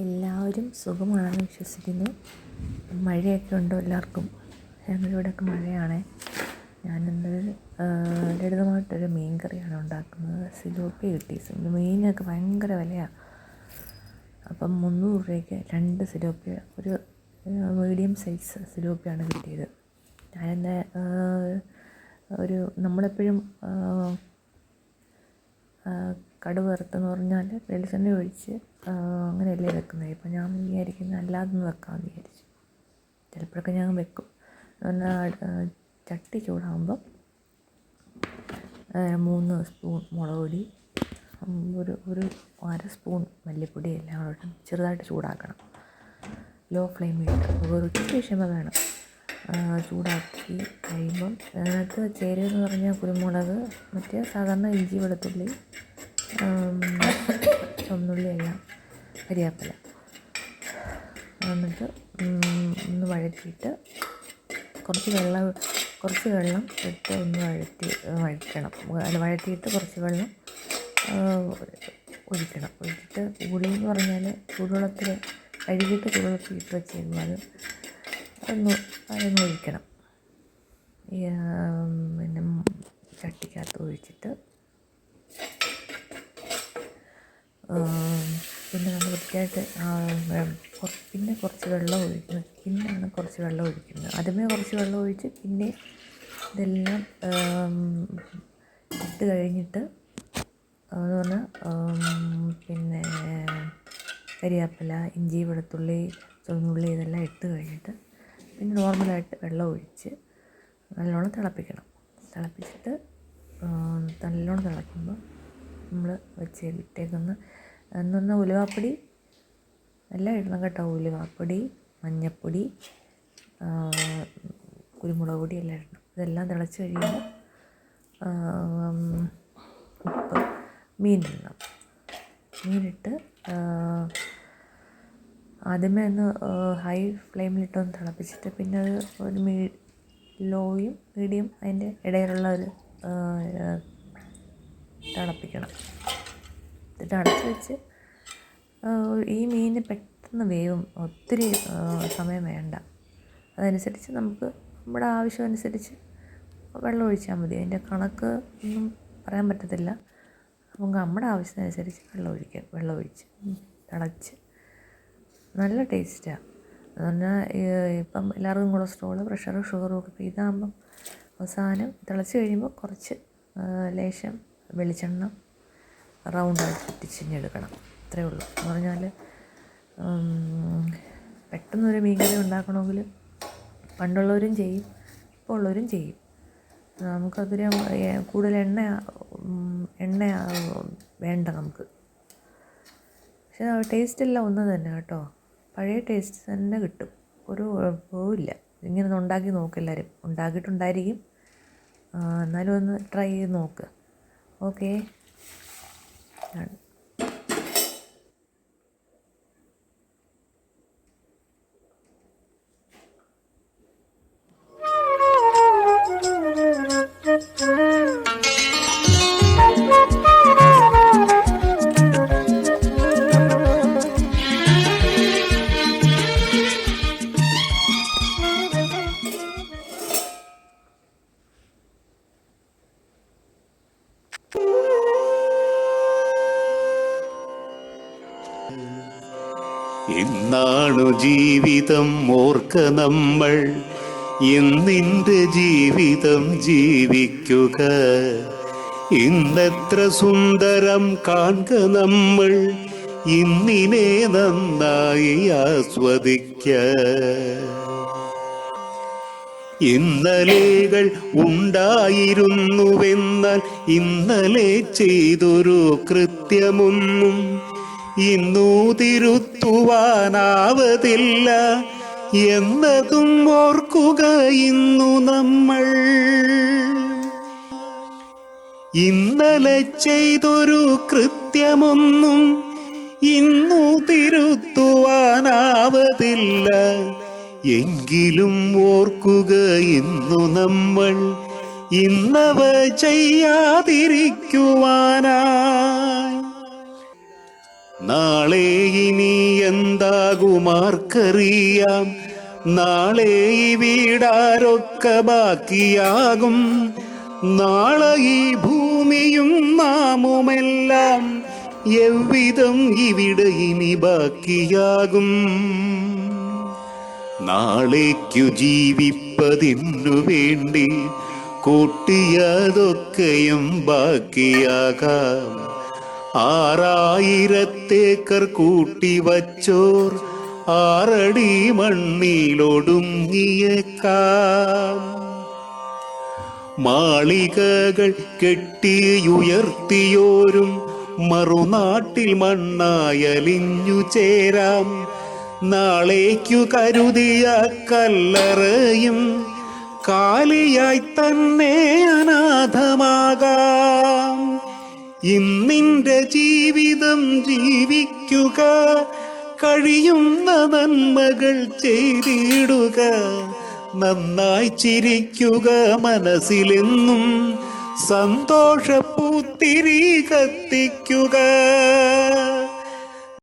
എല്ലാവരും സുഖമാണെന്ന് വിശ്വസിക്കുന്നു. മഴയൊക്കെ ഉണ്ടോ എല്ലാവർക്കും? ഞങ്ങളിവിടെയൊക്കെ മഴയാണ്. ഞാനിന്ന് ലളിതമായിട്ടൊരു മീൻ കറിയാണ് ഉണ്ടാക്കുന്നത്. സിലോപ്പി കിട്ടി. മീനൊക്കെ ഭയങ്കര വിലയാണ്. അപ്പം 300 രൂപയ്ക്ക് 2 സിലോപ്പി, ഒരു മീഡിയം സൈസ് സിലോപ്പിയാണ് കിട്ടിയത്. ഞാനെന്താ നമ്മളെപ്പോഴും കടുക് വറുത്തെന്ന് പറഞ്ഞാൽ വെളിച്ചെണ്ണ ഒഴിച്ച് അങ്ങനെയല്ലേ വെക്കുന്നത്. ഇപ്പം ഞാൻ വിചാരിക്കുന്നത് അല്ലാതൊന്ന് വെക്കാമെന്ന് വിചാരിച്ചു. ചിലപ്പോഴൊക്കെ ഞാൻ വെക്കും. എന്നാൽ ചട്ടി ചൂടാകുമ്പം 3 സ്പൂൺ മുളക് പൊടി, ഒരു അര സ്പൂൺ മല്ലിപ്പൊടി എല്ലാം കൂടെ ചെറുതായിട്ട് ചൂടാക്കണം. ലോ ഫ്ലെയിമിലിട്ട് കുറച്ച് ക്ഷമ വേണം. ചൂടാക്കി കഴിയുമ്പം അതിനകത്ത് ചേരുവെന്ന് പറഞ്ഞാൽ കുരുമുളക്, മറ്റേ സാധാരണ ഇഞ്ചി, വെളുത്തുള്ളി, ചുവന്നുള്ളി എല്ലാം, കരിയാപ്പില, എന്നിട്ട് ഒന്ന് വഴറ്റിയിട്ട് കുറച്ച് വെള്ളം ഇട്ട് ഒന്ന് വഴറ്റണം. വഴറ്റിയിട്ട് കുറച്ച് വെള്ളം ഒഴിച്ചിട്ട് പുളിയെന്ന് പറഞ്ഞാൽ ചൂടുവെള്ളത്തിൽ കഴുകിയിട്ട് ചൂടുവെള്ളത്തിൽ ഇട്ട് വെച്ചേക്കും. അതൊന്ന് ഒഴിക്കണം. പിന്നെ ചട്ടിക്കകത്ത് ഒഴിച്ചിട്ട് പിന്നെ നമ്മൾ വൃത്തിയായിട്ട് പിന്നെ കുറച്ച് വെള്ളം ഒഴിക്കുന്നത്. പിന്നെയാണ് കുറച്ച് വെള്ളം ഒഴിക്കുന്നത്. ആദ്യമേ കുറച്ച് വെള്ളം ഒഴിച്ച് പിന്നെ ഇതെല്ലാം ഇട്ട് കഴിഞ്ഞിട്ട് എന്ന് പറഞ്ഞാൽ പിന്നെ കരിയാപ്പില, ഇഞ്ചി, വെളുത്തുള്ളി, ചുവന്നുള്ളി ഇതെല്ലാം ഇട്ട് കഴിഞ്ഞിട്ട് പിന്നെ നോർമലായിട്ട് വെള്ളം ഒഴിച്ച് നല്ലോണം തിളപ്പിച്ചിട്ട് നല്ലോണം തിളയ്ക്കുമ്പോൾ നമ്മൾ ഇട്ടേക്കുന്ന എന്ന് പറഞ്ഞാൽ ഉലുവാപ്പൊടി എല്ലാം ഇടണം കേട്ടോ. ഉലുവാപ്പൊടി, മഞ്ഞൾപ്പൊടി, കുരുമുളക് പൊടി എല്ലാം ഇടണം. ഇതെല്ലാം തിളച്ച് കഴിയുമ്പോൾ ഉപ്പ്, മീനിടണം. മീനിട്ട് ആദ്യമേ ഒന്ന് ഹൈ ഫ്ലെയിമിലിട്ടൊന്ന് തിളപ്പിച്ചിട്ട് പിന്നെ അത് ഒരു ലോയും മീഡിയം അതിൻ്റെ ഇടയിലുള്ള ഒരു തിളപ്പിക്കണം. എന്നിട്ട് അടച്ച് വെച്ച് ഈ മീൻ പെട്ടെന്ന് വേവും. ഒത്തിരി സമയം വേണ്ട. അതനുസരിച്ച് നമുക്ക് നമ്മുടെ ആവശ്യമനുസരിച്ച് വെള്ളം ഒഴിച്ചാൽ മതി. അതിൻ്റെ കണക്ക് ഒന്നും പറയാൻ പറ്റത്തില്ല. നമുക്ക് നമ്മുടെ ആവശ്യത്തിനനുസരിച്ച് വെള്ളം ഒഴിച്ച് തിളച്ച് നല്ല ടേസ്റ്റാണ്. എന്ന് പറഞ്ഞാൽ ഇപ്പം എല്ലാവർക്കും കൊളസ്ട്രോള്, പ്രഷർ, ഷുഗറും ഒക്കെ ഇതാകുമ്പം അവസാനം തിളച്ച് കഴിയുമ്പോൾ കുറച്ച് ലേശം വെളിച്ചെണ്ണ റൗണ്ടായിട്ട് ചുറ്റിച്ചിഞ്ഞെടുക്കണം. അത്രയേ ഉള്ളൂ. എന്ന് പറഞ്ഞാൽ പെട്ടെന്നൊരു മീൻ കറി ഉണ്ടാക്കണമെങ്കിൽ പണ്ടുള്ളവരും ചെയ്യും, ഇപ്പോൾ ഉള്ളവരും ചെയ്യും. നമുക്കതൊരു കൂടുതൽ എണ്ണ വേണ്ട നമുക്ക്. പക്ഷേ ടേസ്റ്റെല്ലാം ഒന്ന് തന്നെ കേട്ടോ. പഴയ ടേസ്റ്റ് തന്നെ കിട്ടും. ഒരു കുഴപ്പവുമില്ല. ഇങ്ങനെ ഒന്ന് ഉണ്ടാക്കി നോക്ക്. എല്ലാവരും ഉണ്ടാക്കിയിട്ടുണ്ടായിരിക്കും. എന്നാലും ഒന്ന് ട്രൈ ചെയ്ത് നോക്ക്. ഓക്കേ. ഇന്നാണു ജീവിതം ഓർക്ക നമ്മൾ, ഇന്നിൻ്റെ ജീവിതം ജീവിക്കുക. ഇന്നെത്ര സുന്ദരം കാൺക നമ്മൾ, ഇന്നിനെ നന്നായി ആസ്വദിക്ക. ഇന്നലെകൾ ഉണ്ടായിരുന്നുവെന്നാൽ ഇന്നലെ ചെയ്തൊരു കൃത്യമൊന്നും ഇന്നു തിരുത്തുവാനാവതില്ല എന്നതും ഓർക്കുക ഇന്നു നമ്മൾ. ഇന്നലെ ചെയ്തൊരു കൃത്യമൊന്നും ഇന്നു തിരുത്തുവാനാവതില്ല എങ്കിലും ഓർക്കുക ഇന്നു നമ്മൾ ഇന്നവ ചെയ്യാതിരിക്കുവാനായി. നാളെ ഇനി എന്താകുമാർക്കറിയാം, നാളെ ഈ വീടാരൊക്കെ ബാക്കിയാകും, നാളെ ഈ ഭൂമിയും നാമുമെല്ലാം എவ்விதം ഇവിടെ ഇനി ബാക്കിയാകും. നാളേക്കു ജീവിപ്പതിനു വേണ്ടി കൂട്ടിയതൊക്കെയും ബാക്കിയാകാം. 6000 ഏക്കർ കൂട്ടിവച്ചോർ 6 അടി മണ്ണിലൊടുങ്ങിയേക്കാം. മാളികകൾ കെട്ടിയുയർത്തിയോരും മറുനാട്ടിൽ മണ്ണായലിഞ്ഞു ചേരാം. നാളേക്കു കരുതിയ കല്ലറയും കാലിയായി തന്നെ അനാഥമാകാം. ഇന്നിന്റെ ജീവിതം ജീവിക്കുക, കഴിയുന്ന നന്മകൾ ചെയ്തിടുക, നന്നായി ചിരിക്കുക, മനസ്സിലെന്നും സന്തോഷപ്പൂത്തിരി കത്തിക്കുക.